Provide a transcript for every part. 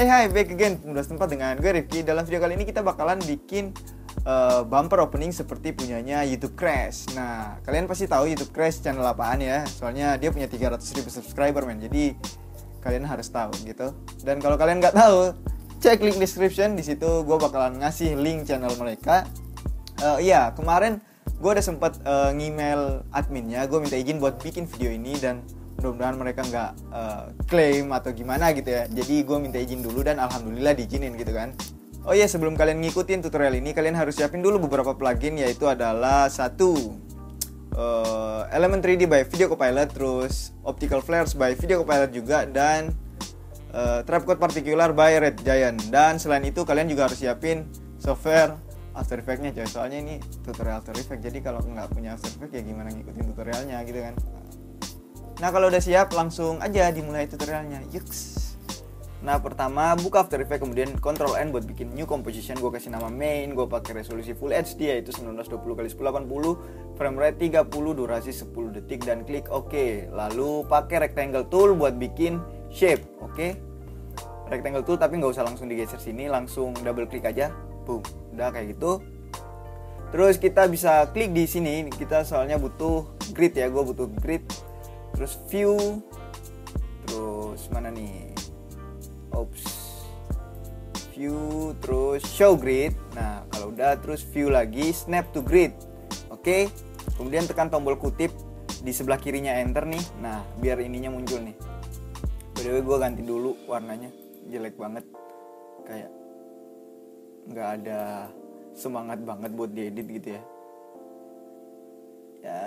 Hai, back again Pemuda Setempat dengan gue Rifki. Dalam video kali ini kita bakalan bikin bumper opening seperti punyanya YouTube Crash. Nah, kalian pasti tahu YouTube Crash channel apaan ya. Soalnya dia punya 300.000 subscriber men. Jadi kalian harus tahu gitu. Dan kalau kalian nggak tahu, cek link description. Di situ gue bakalan ngasih link channel mereka. Iya, kemarin gue udah sempet ngemail adminnya. Gue minta izin buat bikin video ini dan mudah-mudahan mereka nggak klaim atau gimana gitu ya. Jadi gue minta izin dulu dan alhamdulillah diizinin gitu kan. Oh iya, sebelum kalian ngikutin tutorial ini, kalian harus siapin dulu beberapa plugin, yaitu adalah satu Element 3D by Video Copilot, terus Optical Flares by Video Copilot juga, dan Trapcode Particular by Red Giant. Dan selain itu kalian juga harus siapin software After Effects-nya coy. Soalnya ini tutorial After Effects, jadi kalau nggak punya After Effects ya gimana ngikutin tutorialnya gitu kan. Nah, kalau udah siap, langsung aja dimulai tutorialnya. Yuks. Nah, pertama buka After Effects, kemudian Ctrl N buat bikin new composition. Gue kasih nama main, gue pakai resolusi Full HD yaitu 1920x1080, frame rate 30, durasi 10 detik, dan klik OK. Lalu pakai rectangle tool buat bikin shape, oke? Rectangle tool tapi nggak usah langsung digeser sini, langsung double klik aja. Boom, udah kayak gitu. Terus kita bisa klik di sini, kita soalnya butuh grid ya, gue butuh grid. Terus view, terus mana nih, view, terus show grid. Nah, kalau udah terus view lagi, snap to grid. Oke, kemudian tekan tombol kutip di sebelah kirinya enter nih. Nah, biar ininya muncul nih. By the way, gue ganti dulu warnanya, jelek banget, kayak nggak ada semangat banget buat diedit gitu ya. Ya,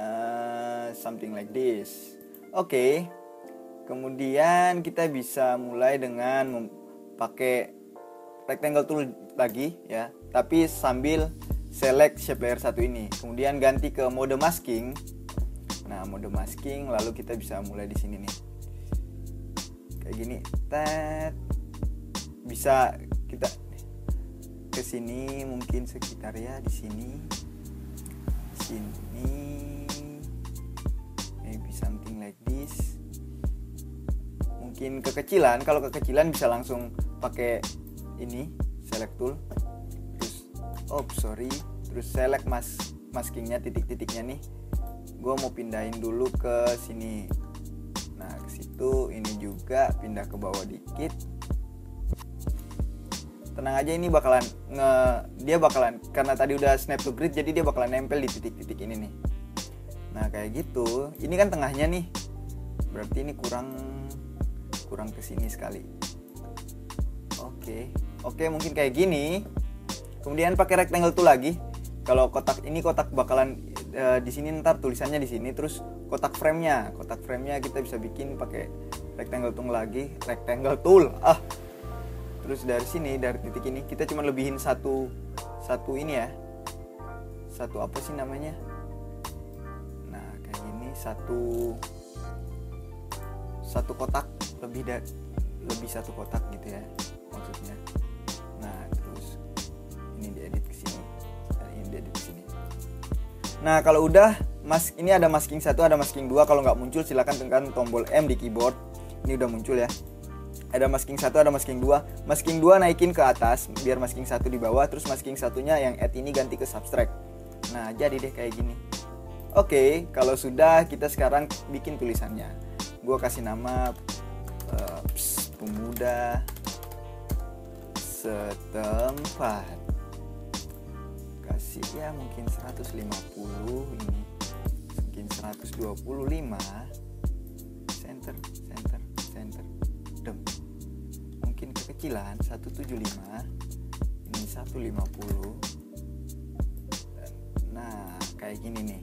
something like this. Oke, kemudian kita bisa mulai dengan pakai rectangle tool lagi ya, tapi sambil select shape layer 1 ini. Kemudian ganti ke mode masking. Nah, mode masking, lalu kita bisa mulai di sini nih. Kayak gini. Bisa kita ke sini mungkin sekitar ya di sini. Maybe something like this. Mungkin kekecilan, kalau kekecilan bisa langsung pakai ini select tool. Terus select maskingnya, titik-titiknya nih. Gue mau pindahin dulu ke sini. Nah, ke situ, ini juga pindah ke bawah dikit. Tenang aja, ini dia bakalan karena tadi udah snap to grid, jadi dia bakalan nempel di titik-titik ini nih. Nah, kayak gitu. Ini kan tengahnya nih. Berarti ini kurang ke sini sekali. Oke, mungkin kayak gini. Kemudian pakai rectangle tool lagi. Kalau kotak bakalan di sini, ntar tulisannya di sini, terus kotak frame-nya kita bisa bikin pakai rectangle tool. Terus dari sini, dari titik ini kita cuma lebihin satu ini ya. Satu apa sih namanya? Nah, kayak gini, satu kotak, lebih satu kotak gitu ya maksudnya. Nah, terus ini diedit ke sini dan ini diedit ke sini. Nah, kalau udah ini ada masking 1, ada masking 2. Kalau nggak muncul silakan tekan tombol M di keyboard. Ini udah muncul ya. Ada masking 1, ada masking 2. Masking 2 naikin ke atas biar masking 1 di bawah, terus masking satunya yang add ini ganti ke subtract. Nah, jadi deh kayak gini. Oke, kalau sudah, kita sekarang bikin tulisannya. Gue kasih nama Pemuda Setempat. Kasih ya mungkin 150 ini. Mungkin 125. Center. Mungkin kekecilan 175. Ini 150. Nah, kayak gini nih.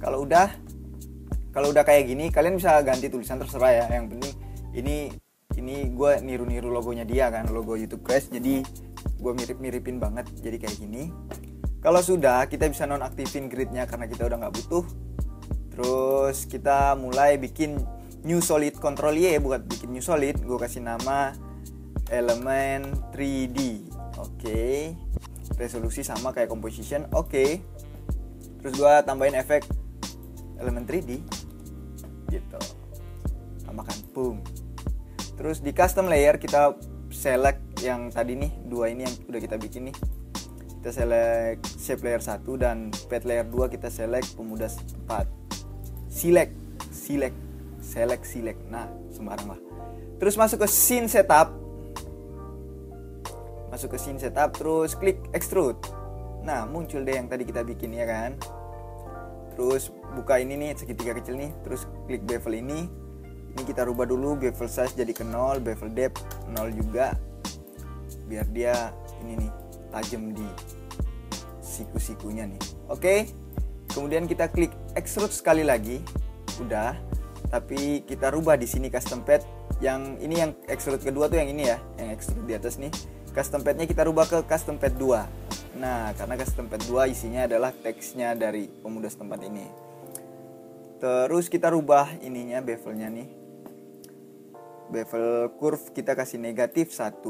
Kalau udah kayak gini, kalian bisa ganti tulisan terserah ya. Yang penting ini gue niru logonya dia kan, logo YouTube Crash. Jadi gue miripin banget. Jadi kayak gini. Kalau sudah, kita bisa nonaktifin gridnya karena kita udah nggak butuh. Terus kita mulai bikin new solid, Ctrl Y buat bikin new solid. Gue kasih nama Element 3D. Oke. Resolusi sama kayak composition. Oke. Terus gue tambahin efek Element 3D gitu. Tambahkan boom. Terus di custom layer kita select yang tadi nih, dua ini yang udah kita bikin nih. Kita select shape layer 1 dan pad layer 2 kita select pemuda tempat. Select. Nah, sembarang lah. Terus masuk ke scene setup. Terus klik extrude. Nah, muncul deh yang tadi kita bikin ya kan. Terus buka ini nih segitiga kecil nih, terus klik bevel ini. Ini kita rubah dulu bevel size jadi ke 0, bevel depth 0 juga. Biar dia ini nih tajam di siku-sikunya nih. Oke. Kemudian kita klik extrude sekali lagi. Udah. Tapi kita rubah di sini custom pad. Yang ini yang extrude kedua tuh yang ini ya, yang extrude di atas nih. Custom padnya kita rubah ke custom pad 2. Nah, karena custom pad 2 isinya adalah teksnya dari pemuda setempat ini. Terus kita rubah ininya bevelnya nih. Bevel curve kita kasih negatif 1.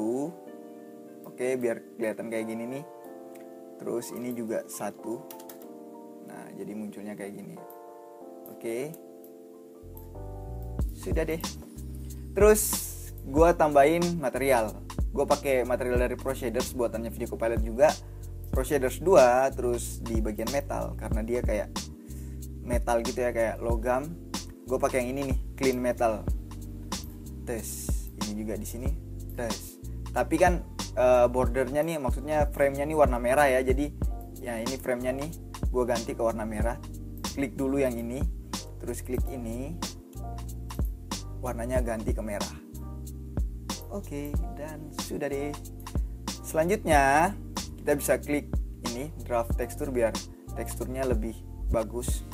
Oke, biar kelihatan kayak gini nih. Terus ini juga 1. Nah, jadi munculnya kayak gini. Oke. Sudah deh. Terus gua tambahin material. Gue pakai material dari Pro Shaders buatannya Video Copilot juga. Pro Shaders 2 terus di bagian metal karena dia kayak metal gitu ya, kayak logam. Gue pakai yang ini nih, clean metal. Tes. Ini juga di sini. Tes. Tapi kan bordernya nih, maksudnya framenya nih warna merah ya. Jadi ya ini framenya nih gue ganti ke warna merah. Klik dulu yang ini, terus klik ini, warnanya ganti ke merah. Oke, dan sudah deh. Selanjutnya kita bisa klik ini draft tekstur biar teksturnya lebih bagus.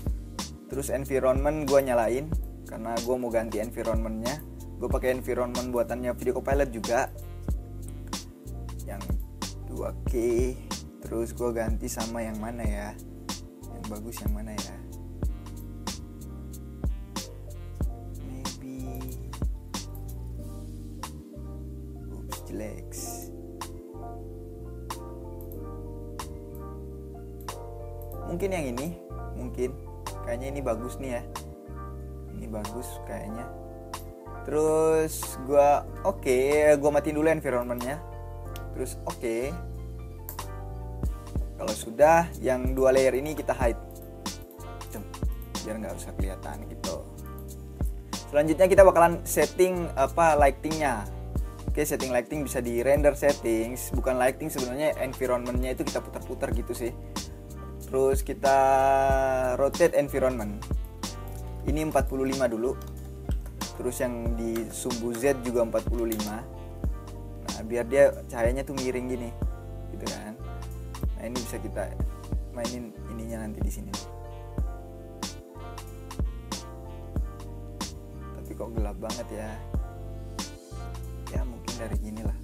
Terus environment gue nyalain karena gue mau ganti environmentnya. Gue pakai environment buatannya Video Copilot juga yang 2K. Terus gue ganti sama yang mana ya, yang bagus yang mana ya. Lex. Mungkin yang ini, kayaknya ini bagus nih ya. Ini bagus kayaknya. Terus gua matiin dulu environmentnya. Terus kalau sudah, yang 2 layer ini kita hide. Biar nggak usah kelihatan gitu. Selanjutnya kita bakalan setting lightingnya. Oke, setting lighting bisa di render settings, bukan lighting sebenarnya, environmentnya itu kita putar-putar gitu sih. Terus kita rotate environment. Ini 45 dulu. Terus yang di sumbu Z juga 45. Nah, biar dia cahayanya tuh miring gini. Gitu kan. Nah, ini bisa kita mainin ininya nanti di sini. Tapi kok gelap banget ya. Ya mungkin dari gini lah.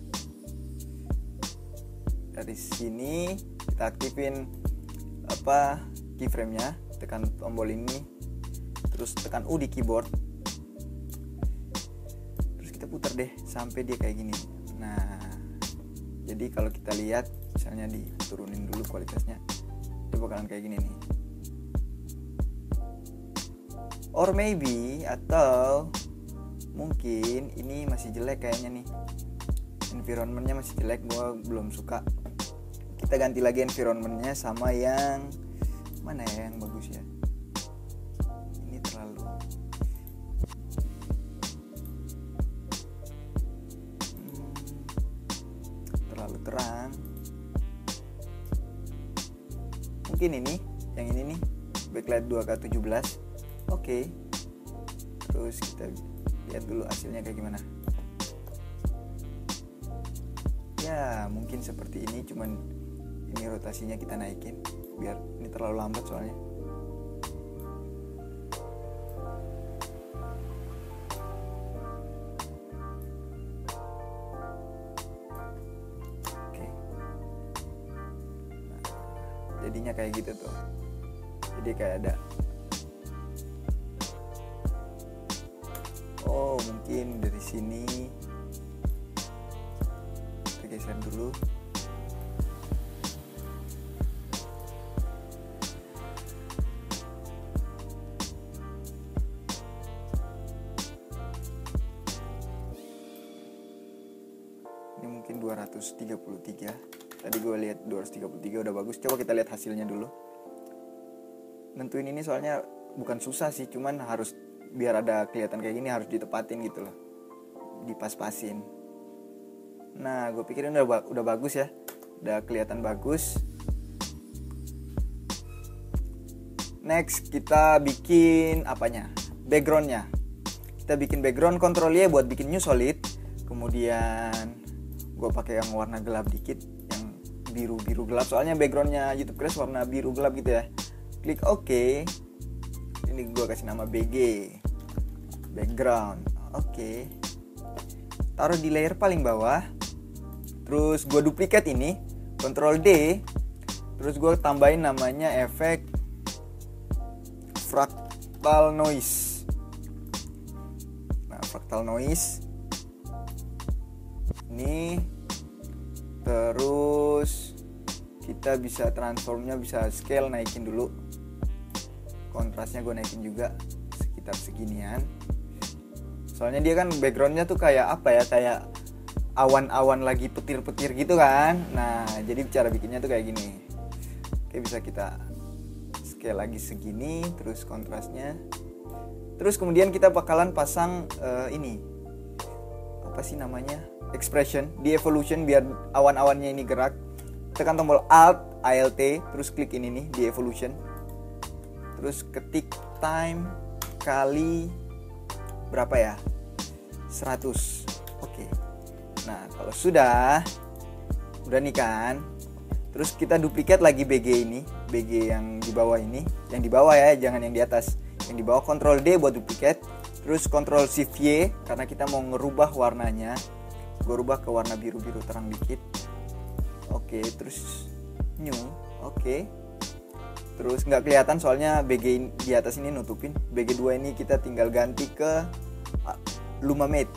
Dari sini kita aktifin keyframe-nya, tekan tombol ini, terus tekan U di keyboard, terus kita putar deh sampai dia kayak gini. Nah, jadi kalau kita lihat misalnya diturunin dulu kualitasnya, itu bakalan kayak gini nih. Or maybe, atau mungkin ini masih jelek kayaknya nih, environmentnya masih jelek, gue belum suka. Kita ganti lagi environmentnya sama yang mana ya yang bagus ya. Ini terlalu terang. Mungkin ini, yang ini nih, backlight 2K17. Oke. Terus kita lihat dulu hasilnya kayak gimana. Ya mungkin seperti ini, cuman ini rotasinya kita naikin biar ini terlalu lambat soalnya. Oke. Nah, jadinya kayak gitu tuh. Jadi kayak ada mungkin dari sini kita geser dulu. 233. Tadi gue lihat 233 udah bagus. Coba kita lihat hasilnya dulu. Nentuin ini soalnya bukan susah sih, cuman harus biar ada kelihatan kayak gini harus ditepatin gitu loh, dipas-pasin. Nah, gue pikirin udah bagus ya, udah kelihatan bagus. Next kita bikin apanya? Backgroundnya. Kita bikin background, Ctrl Y buat bikin new solid. Kemudian gue pakai yang warna gelap dikit, yang biru gelap. Soalnya backgroundnya YouTube Crash warna biru gelap gitu ya. Klik OK. Ini gue kasih nama BG, background. Oke. Taruh di layer paling bawah. Terus gue duplikat ini, Ctrl D. Terus gue tambahin namanya efek fractal noise. Nah, fractal noise ini. Terus kita bisa transformnya, bisa scale, naikin dulu. Kontrasnya gue naikin juga sekitar seginian. Soalnya dia kan backgroundnya tuh kayak apa ya, kayak awan-awan lagi petir-petir gitu kan. Nah, jadi cara bikinnya tuh kayak gini. Oke, bisa kita scale lagi segini. Terus kontrasnya. Terus kemudian kita bakalan pasang ini, apa sih namanya, expression di evolution biar awan-awannya ini gerak. Tekan tombol Alt, Alt, terus klik ini nih di evolution. Terus ketik time kali berapa ya, 100. Oke. Nah, kalau udah nih kan. Terus kita duplikat lagi BG ini, BG yang di bawah ini, yang di bawah ya, jangan yang di atas. Yang di bawah Ctrl D buat duplikat. Terus Ctrl Shift Y karena kita mau ngerubah warnanya. Gue rubah ke warna biru-biru terang dikit. Oke, terus new. Oke. Terus nggak kelihatan soalnya BG di atas ini nutupin. BG 2 ini kita tinggal ganti ke Lumamate.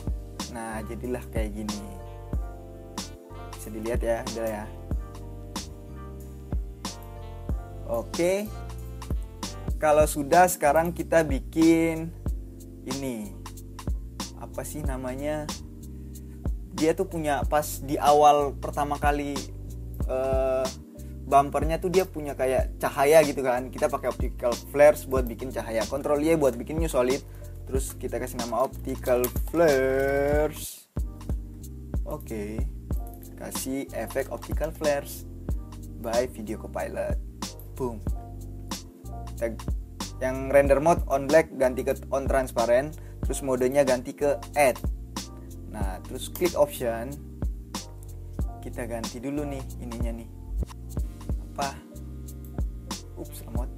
Nah, jadilah kayak gini. Bisa dilihat ya, udah ya. Oke. Kalau sudah, sekarang kita bikin ini. Apa sih namanya? Dia tuh punya pas di awal pertama kali bumpernya tuh dia punya kayak cahaya gitu kan. Kita pakai optical flares buat bikin cahaya. Ctrl Y buat bikin new solid. Terus kita kasih nama optical flares. Oke. Kasih efek optical flares by Video Copilot. Boom. Yang render mode on black ganti ke on transparent. Terus modenya ganti ke add. Nah, terus klik option. Kita ganti dulu nih ininya nih. Apa? Lemot.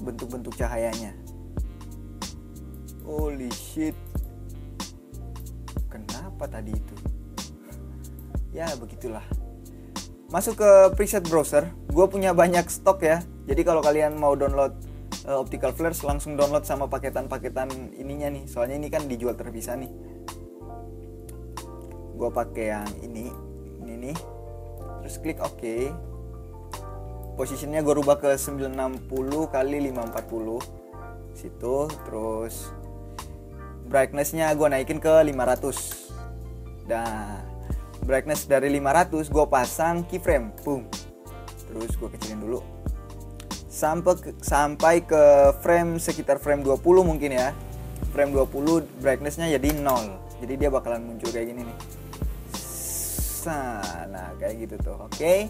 Bentuk-bentuk cahayanya. Holy shit. Kenapa tadi itu? Ya begitulah. Masuk ke preset browser. Gue punya banyak stok ya. Jadi kalau kalian mau download optical flares, langsung download sama paketan-paketan ininya nih. Soalnya ini kan dijual terpisah nih. Gue pakai yang ini nih. Terus klik OK. Posisinya gue rubah ke 960 kali 540 situ. Terus brightness-nya gue naikin ke 500. Nah, brightness dari 500 gue pasang keyframe. Boom. Terus gue kecilin dulu sampai ke frame sekitar frame 20 mungkin ya. Frame 20 brightness-nya jadi 0. Jadi dia bakalan muncul kayak gini nih. Nah, kayak gitu tuh. Oke.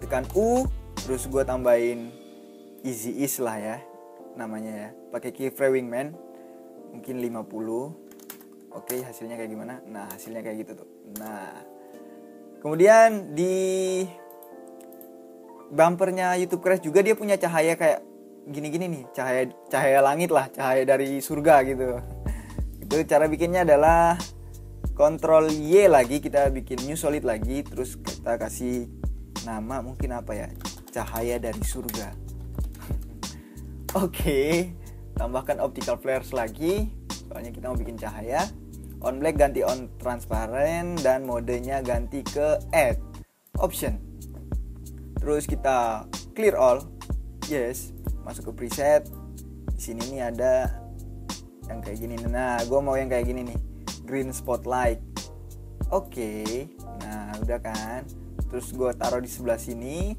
Tekan U, terus gue tambahin easy ease lah ya namanya ya. Pakai keyframe wingman mungkin 50. Oke, hasilnya kayak gimana? Nah, hasilnya kayak gitu tuh. Nah, kemudian di bumpernya YouTube Crash juga dia punya cahaya kayak gini-gini nih, cahaya langit lah, cahaya dari surga gitu. Itu cara bikinnya adalah Ctrl Y lagi, kita bikin new solid lagi, terus kita kasih nama mungkin apa ya, cahaya dari surga. Oke, tambahkan optical flares lagi, soalnya kita mau bikin cahaya. On black ganti on transparent dan modenya ganti ke add option. Terus kita clear all, yes, masuk ke preset. Di sini nih ada yang kayak gini. Nah, gue mau yang kayak gini nih, green spotlight. Oke, nah udah kan. Terus gue taruh di sebelah sini.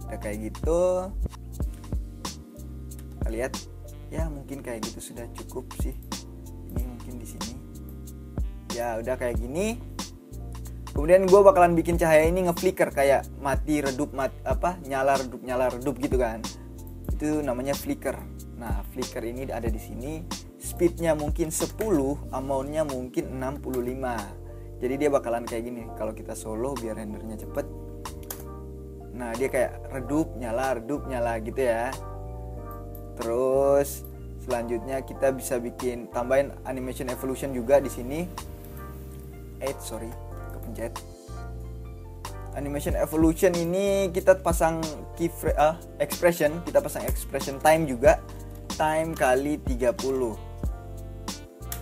Udah kayak gitu. Kita lihat, ya mungkin kayak gitu sudah cukup sih. Ini mungkin di sini. Ya udah kayak gini. Kemudian gue bakalan bikin cahaya ini ngeflicker kayak mati redup nyala redup gitu kan. Itu namanya flicker. Nah, flicker ini ada di sini. Speednya mungkin 10, amountnya mungkin 65. Jadi dia bakalan kayak gini kalau kita solo biar rendernya cepet. Nah, dia kayak redup nyala gitu ya. Terus selanjutnya kita bisa bikin tambahin animation evolution juga di sini. Kepencet. Animation evolution ini kita pasang expression, kita pasang expression time juga. Time kali 30.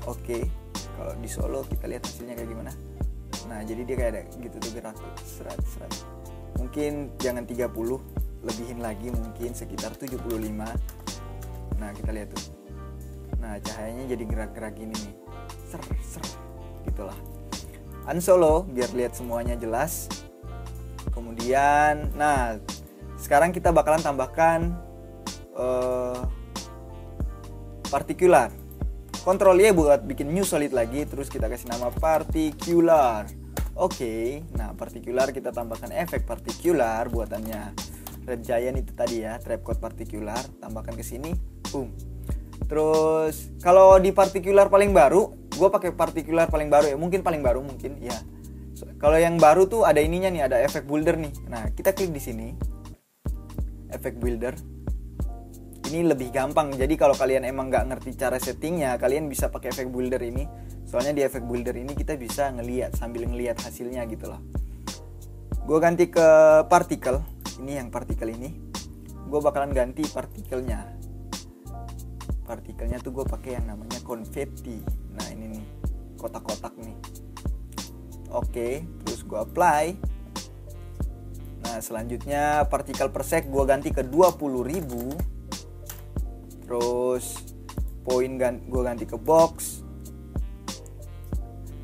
Oke. Kalau di solo kita lihat hasilnya kayak gimana. Nah, jadi dia kayak ada gitu tuh gerak serat. Mungkin jangan 30, lebihin lagi mungkin sekitar 75. Nah, kita lihat tuh. Nah, cahayanya jadi gerak-gerak gini nih. Ser gitulah. Unsolo biar lihat semuanya jelas. Kemudian, nah sekarang kita bakalan tambahkan particular. Ctrl Y buat bikin new solid lagi. Terus kita kasih nama particular. Oke, nah particular kita tambahkan efek particular buatannya Red Giant itu tadi ya, trapcode particular. Tambahkan ke sini, boom. Terus kalau di particular paling baru, gue pakai particular paling baru ya, mungkin paling baru mungkin ya. Kalau yang baru tuh ada ininya nih, ada efek builder nih. Nah, kita klik di sini. Efek builder. Ini lebih gampang. Jadi kalau kalian emang nggak ngerti cara settingnya, kalian bisa pakai efek builder ini. Soalnya di efek builder ini kita bisa ngelihat sambil ngelihat hasilnya gitu loh. Gue ganti ke particle. Ini yang particle ini. Gue bakalan ganti partikelnya. Partikelnya tuh gue pakai yang namanya confetti. Nah, ini nih, kotak-kotak nih. Oke, terus gue apply. Nah, selanjutnya partikel per sec gue ganti ke 20.000. Terus point gue ganti ke box.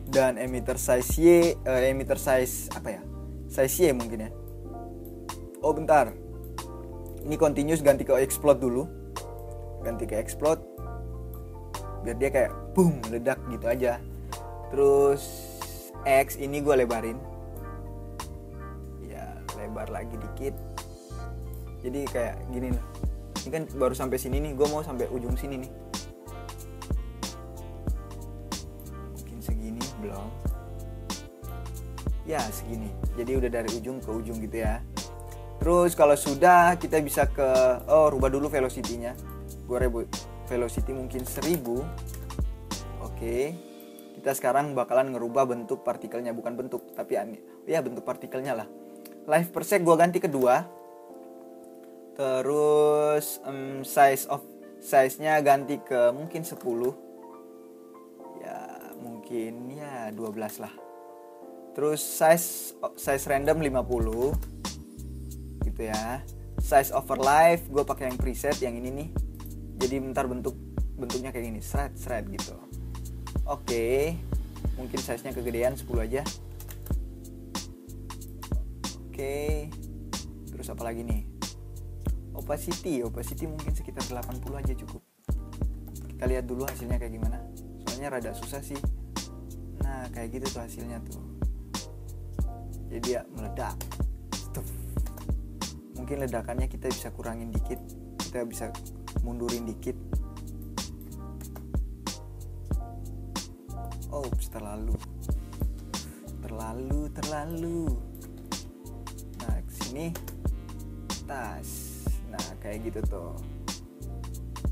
Dan emitter size Y, emitter size apa ya? Size Y mungkin ya. Oh, bentar. Ini continuous, ganti ke explode dulu. Ganti ke explode. Biar dia kayak boom, meledak gitu aja. Terus X ini gue lebarin. Ya, lebar lagi dikit. Jadi kayak gini nih. Ini kan baru sampai sini nih, gue mau sampai ujung sini nih. Mungkin segini belum. Ya, segini. Jadi udah dari ujung ke ujung gitu ya. Terus kalau sudah, kita bisa ke rubah dulu velocity-nya. Gue velocity mungkin 1000. Oke. Kita sekarang bakalan ngerubah bentuk partikelnya, bukan bentuk, tapi ya bentuk partikelnya lah. Life per sec gue ganti ke 2. Terus size-nya ganti ke mungkin 10. Ya, mungkin ya 12 lah. Terus size random 50. Gitu ya. Size over life gue pakai yang preset yang ini nih. Jadi bentar bentuknya kayak gini, seret gitu. Oke, mungkin size-nya kegedean 10 aja. Oke. Terus apa lagi nih? Opacity mungkin sekitar 80 aja cukup. Kita lihat dulu hasilnya kayak gimana. Soalnya rada susah sih. Nah, kayak gitu tuh hasilnya tuh. Jadi dia meledak. Stuff. Mungkin ledakannya kita bisa kurangin dikit. Kita bisa mundurin dikit. Terlalu. Nah, kesini tas. Nah, kayak gitu tuh.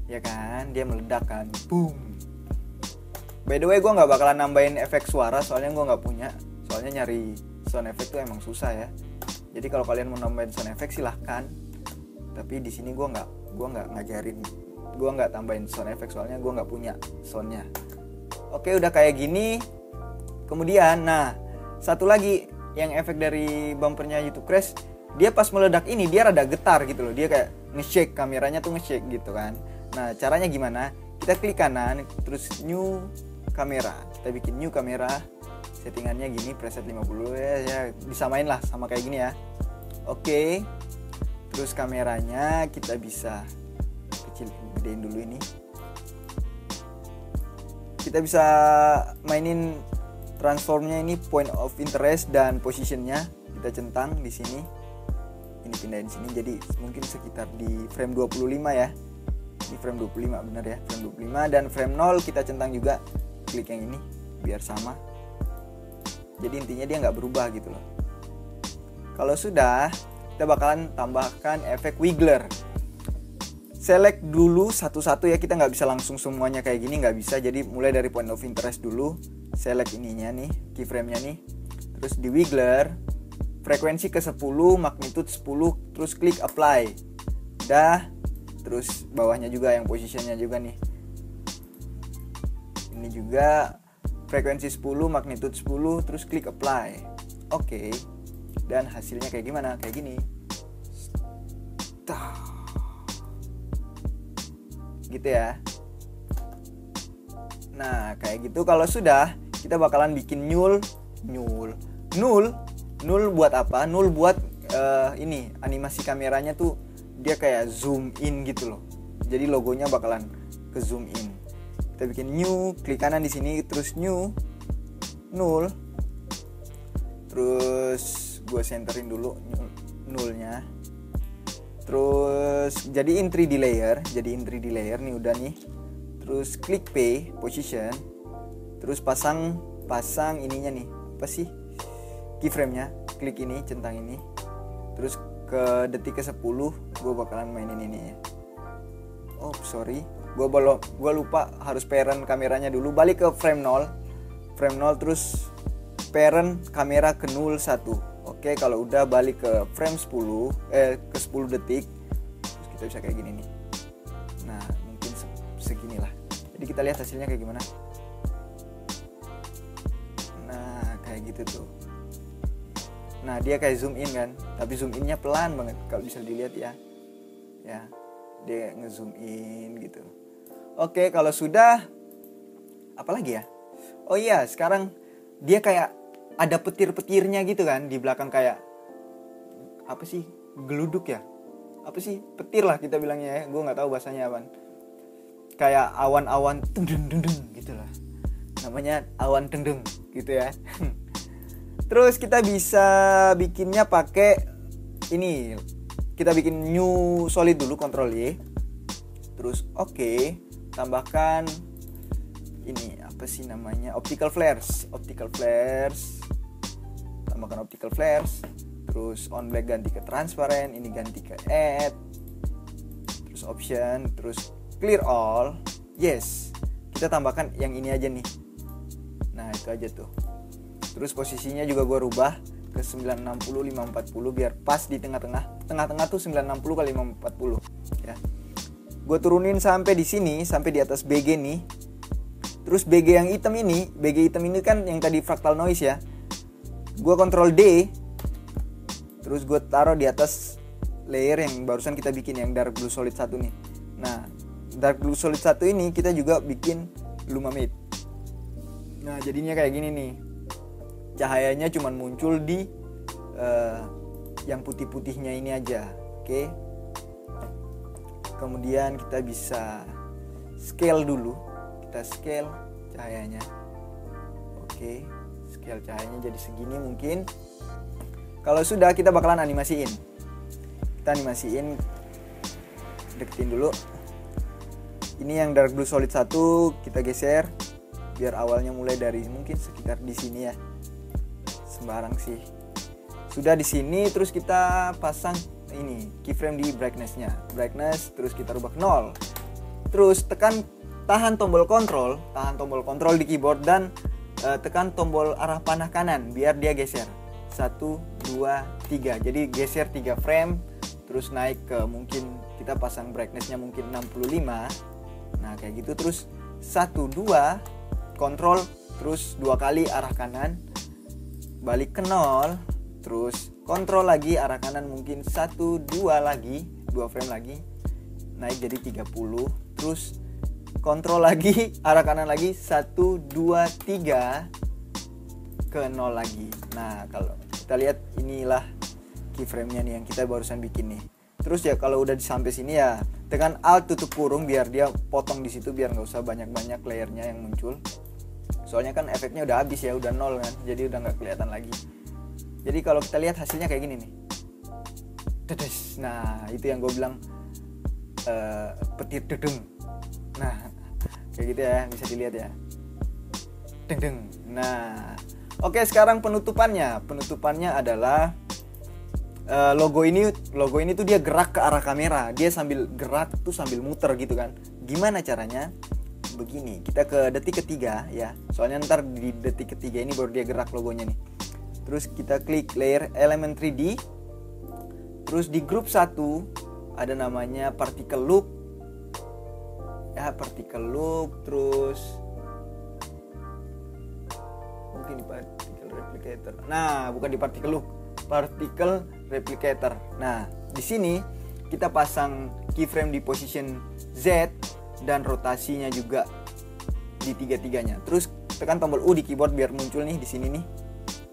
Ya kan, dia meledak kan. Boom. By the way, gue nggak bakalan nambahin efek suara, soalnya gue nggak punya. Soalnya nyari sound effect tuh emang susah ya. Jadi kalau kalian mau nambahin sound effect silahkan. Tapi di sini gue nggak ngajarin. Gue nggak tambahin sound effect soalnya gue nggak punya soundnya. Oke, udah kayak gini. Kemudian, nah, satu lagi yang efek dari bumpernya YouTube Crash, dia pas meledak ini dia rada getar gitu loh. Dia kayak nge-shake, kameranya tuh nge-shake gitu kan. Nah, caranya gimana? Kita klik kanan, terus new kamera. Kita bikin new kamera. settingannya gini, preset 50 ya disamain lah sama kayak gini ya. Oke. Terus kameranya kita bisa gedein dulu ini. Kita bisa mainin transformnya ini, point of interest dan positionnya kita centang di sini. Ini pindahin sini, jadi mungkin sekitar di frame 25 ya. Di frame 25 benar ya, frame 25, dan frame 0 kita centang juga, klik yang ini biar sama. Jadi intinya dia nggak berubah gitu loh. Kalau sudah, kita bakalan tambahkan efek wiggler. Select dulu satu-satu ya, kita nggak bisa langsung semuanya kayak gini, nggak bisa. Jadi mulai dari point of interest dulu, select ininya nih, keyframe-nya nih, terus di wiggler, frekuensi ke 10, magnitude 10, terus klik apply. Udah, terus bawahnya juga yang positionnya juga nih. Ini juga frekuensi 10, magnitude 10, terus klik apply. Oke. Dan hasilnya kayak gimana? Kayak gini. Gitu ya. Nah, kayak gitu. Kalau sudah, kita bakalan bikin null buat apa? Null buat ini animasi kameranya tuh dia kayak zoom in gitu loh. Jadi logonya bakalan ke zoom in. Kita bikin new, klik kanan di sini, terus new, null, terus gue centerin dulu nullnya, terus jadiin 3D layer, nih udah nih, terus klik P, position, terus pasang ininya nih, apa sih, keyframe-nya, klik ini, centang ini, terus ke detik ke 10 gue bakalan mainin ini ya. Oh sorry, gue lupa harus parent kameranya dulu. Balik ke frame 0, terus parent kamera ke 01. Oke, kalau udah balik ke frame 10 ke 10 detik, terus kita bisa kayak gini nih. Nah mungkin segini lah. Jadi kita lihat hasilnya kayak gimana. Nah kayak gitu tuh. Nah dia kayak zoom in kan, tapi zoom innya pelan banget kalau bisa dilihat ya. Ya, dia ngezoom in gitu. Oke, kalau sudah, apa lagi ya? Oh iya, sekarang dia kayak ada petir-petirnya gitu kan di belakang, kayak apa sih, geluduk ya? Apa sih, petir lah kita bilangnya ya. Gue nggak tahu bahasanya apa. Kayak awan-awan deng-deng gitu lah. Namanya awan deng gitu ya. Terus kita bisa bikinnya pakai ini. Kita bikin new solid dulu, Ctrl Y. Terus oke, tambahkan ini apa sih namanya? Optical flares. Tambahkan optical flares. Terus on black ganti ke transparent, ini ganti ke add. Terus option, terus clear all. Yes. Kita tambahkan yang ini aja nih. Nah, itu aja tuh. Terus posisinya juga gue rubah ke 960 540 biar pas di tengah-tengah tuh 960 kali 540 ya. Gue turunin sampai di sini, sampai di atas BG nih. Terus BG yang hitam ini kan yang tadi fractal noise ya. Gue Ctrl D. Terus gue taruh di atas layer yang barusan kita bikin, yang dark blue solid 1 nih. Nah, dark blue solid 1 ini kita juga bikin Lumamate. Nah, jadinya kayak gini nih. Cahayanya cuman muncul di yang putih-putihnya ini aja. Oke. Kemudian kita bisa scale dulu. Kita scale cahayanya. Oke. Scale cahayanya jadi segini mungkin. Kalau sudah, kita bakalan animasiin. Kita animasiin. Deketin dulu. Ini yang dark blue solid 1 kita geser biar awalnya mulai dari mungkin sekitar di sini ya. Sembarang sih. Sudah di sini, terus kita pasang ini keyframe di brightness, terus kita rubah 0. Terus tahan tombol kontrol di keyboard dan tekan tombol arah panah kanan biar dia geser. 1 2 3. Jadi geser 3 frame, terus naik ke mungkin kita pasang brightnessnya mungkin 65. Nah, kayak gitu, terus 1 2 kontrol, terus 2 kali arah kanan. Balik ke 0, terus kontrol lagi arah kanan mungkin 1 2 lagi, 2 frame lagi, naik jadi 30, terus kontrol lagi arah kanan lagi 1 2 3 ke 0 lagi. Nah, kalau kita lihat inilah keyframe-nya nih yang kita barusan bikin nih. Terus ya kalau udah sampai sini ya tekan Alt tutup kurung biar dia potong di situ, biar nggak usah banyak-banyak layernya yang muncul. Soalnya kan efeknya udah habis ya, udah 0 kan, jadi udah nggak kelihatan lagi. Jadi kalau kita lihat hasilnya kayak gini nih. Nah itu yang gue bilang petir dedeng. Nah kayak gitu ya, bisa dilihat ya. Deng. Nah oke, sekarang penutupannya adalah logo ini tuh dia gerak ke arah kamera. Dia sambil gerak tuh sambil muter gitu kan. Gimana caranya? Begini, kita ke detik ketiga ya. Soalnya ntar di detik ketiga ini baru dia gerak logonya nih. Terus kita klik layer element 3D. Terus di group 1 ada namanya particle loop. Ya, particle loop, terus mungkin di particle replicator. Nah, bukan di particle loop, particle replicator. Nah, di sini kita pasang keyframe di position Z dan rotasinya juga di tiga-tiganya. Terus tekan tombol U di keyboard biar muncul nih di sini nih.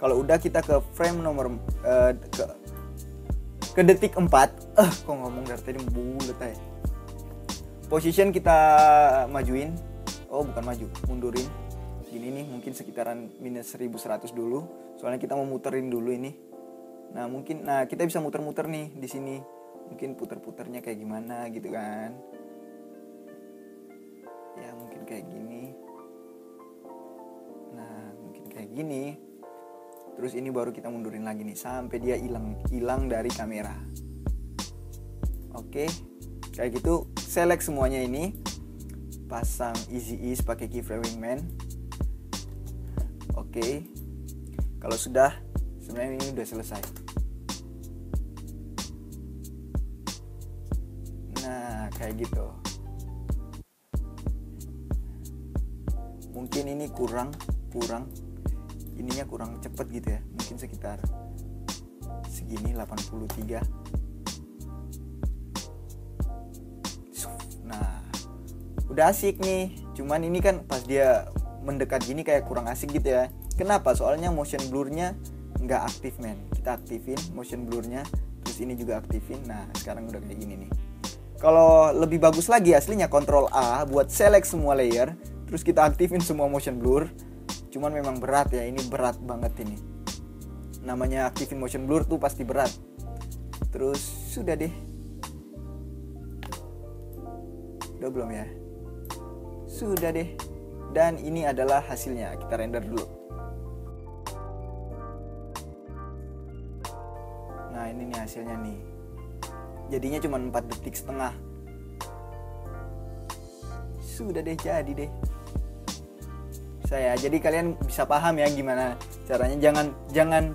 Kalau udah kita ke frame nomor ke detik 4. Kok ngomong dari tadi bulet aja. Position kita majuin. Oh, bukan maju, mundurin. Gini nih, mungkin sekitaran minus 1100 dulu. Soalnya kita mau muterin dulu ini. Nah, kita bisa muter-muter nih di sini. Mungkin puter-puternya kayak gimana gitu kan. Ya, mungkin kayak gini. Nah, mungkin kayak gini. Terus ini baru kita mundurin lagi nih sampai dia hilang dari kamera. Oke. Kayak gitu, select semuanya ini. Pasang easy ease pakai keyframe wingman. Oke. Kalau sudah, sebenarnya ini udah selesai. Nah, kayak gitu. Mungkin ini kurang ininya kurang cepet gitu ya, mungkin sekitar segini 83. Nah udah asik nih, cuman ini kan pas dia mendekat gini kayak kurang asik gitu ya. Kenapa? Soalnya motion blurnya nggak aktif men. Kita aktifin motion blurnya, terus ini juga aktifin. Nah sekarang udah kayak gini nih. Kalau lebih bagus lagi aslinya Ctrl A buat select semua layer, terus kita aktifin semua motion blur. Cuman memang berat ya, ini berat banget ini. Namanya aktifin motion blur tuh pasti berat. Terus sudah deh. Udah belum ya? Sudah deh. Dan ini adalah hasilnya. Kita render dulu. Nah ini nih hasilnya nih. Jadinya cuma 4 detik setengah. Sudah deh, jadi deh. Jadi kalian bisa paham ya gimana caranya. Jangan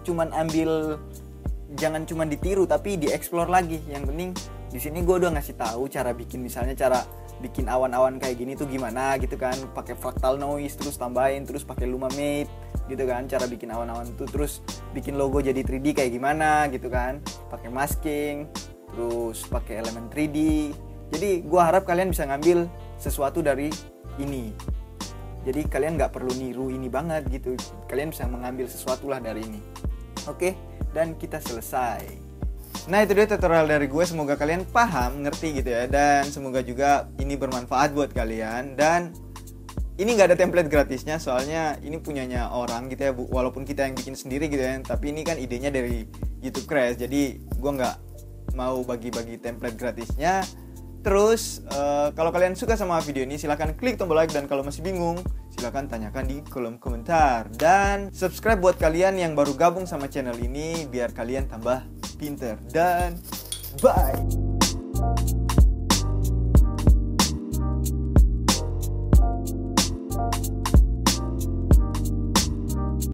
cuman ditiru tapi dieksplor lagi. Yang penting di sini gue udah ngasih tahu cara bikin, misalnya cara bikin awan-awan kayak gini tuh gimana gitu kan, pakai fractal noise, terus tambahin, terus pakai Lumamate gitu kan, cara bikin awan-awan tuh, terus bikin logo jadi 3D kayak gimana gitu kan, pakai masking, terus pakai elemen 3D. Jadi gue harap kalian bisa ngambil sesuatu dari ini. Jadi kalian nggak perlu niru ini banget gitu. Kalian bisa mengambil sesuatu lah dari ini. Oke, dan kita selesai. Nah itu dia tutorial dari gue. Semoga kalian paham, ngerti gitu ya. Dan semoga juga ini bermanfaat buat kalian. Dan ini nggak ada template gratisnya. Soalnya ini punyanya orang gitu ya. Walaupun kita yang bikin sendiri gitu ya. Tapi ini kan idenya dari YouTube Crash. Jadi gue nggak mau bagi-bagi template gratisnya. Terus kalau kalian suka sama video ini silahkan klik tombol like, dan kalau masih bingung silahkan tanyakan di kolom komentar. Dan subscribe buat kalian yang baru gabung sama channel ini biar kalian tambah pinter. Dan bye.